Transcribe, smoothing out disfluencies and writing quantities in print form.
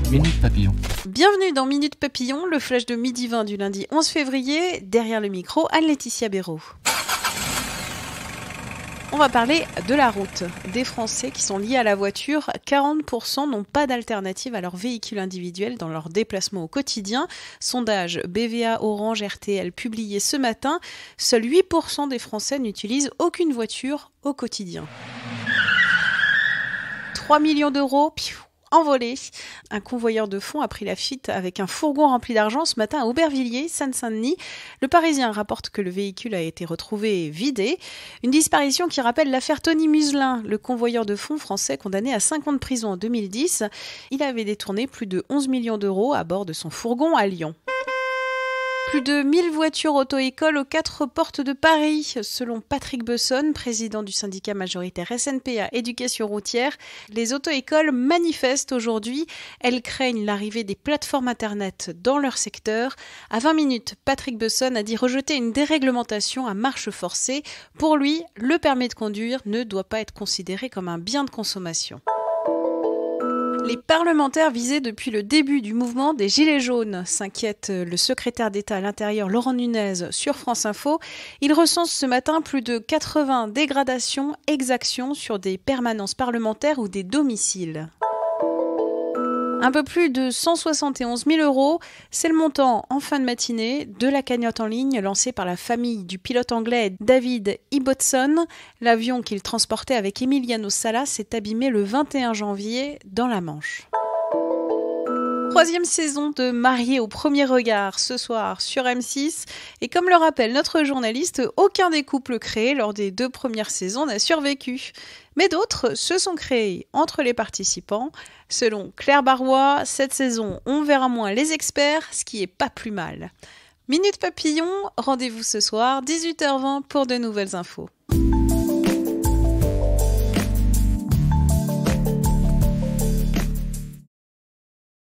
Minute Papillon. Bienvenue dans Minute Papillon, le flash de midi 20 du lundi 11 février. Derrière le micro, Anne-Laetitia Béraud. On va parler de la route. Des Français qui sont liés à la voiture, 40% n'ont pas d'alternative à leur véhicule individuel dans leurs déplacements au quotidien. Sondage BVA Orange RTL publié ce matin, seuls 8% des Français n'utilisent aucune voiture au quotidien. 3 millions d'euros, envolé. Un convoyeur de fonds a pris la fuite avec un fourgon rempli d'argent ce matin à Aubervilliers, Seine-Saint-Denis. Le Parisien rapporte que le véhicule a été retrouvé vidé. Une disparition qui rappelle l'affaire Tony Muselin, le convoyeur de fonds français condamné à 5 ans de prison en 2010. Il avait détourné plus de 11 millions d'euros à bord de son fourgon à Lyon. Plus de 1000 voitures auto-écoles aux 4 portes de Paris. Selon Patrick Besson, président du syndicat majoritaire SNPA Éducation routière, les auto-écoles manifestent aujourd'hui. Elles craignent l'arrivée des plateformes internet dans leur secteur. À 20 minutes, Patrick Besson a dit rejeter une déréglementation à marche forcée. Pour lui, le permis de conduire ne doit pas être considéré comme un bien de consommation. Les parlementaires visés depuis le début du mouvement des Gilets jaunes, s'inquiète le secrétaire d'État à l'Intérieur Laurent Nunez sur France Info. Il recense ce matin plus de 80 dégradations, exactions sur des permanences parlementaires ou des domiciles. Un peu plus de 171 000 euros, c'est le montant en fin de matinée de la cagnotte en ligne lancée par la famille du pilote anglais David Ibbotson. L'avion qu'il transportait avec Emiliano Sala s'est abîmé le 21 janvier dans la Manche. 3e saison de Mariés au premier regard ce soir sur M6. Et comme le rappelle notre journaliste, aucun des couples créés lors des 2 premières saisons n'a survécu. Mais d'autres se sont créés entre les participants. Selon Claire Barrois, cette saison, on verra moins les experts, ce qui est pas plus mal. Minute Papillon, rendez-vous ce soir, 18h20 pour de nouvelles infos.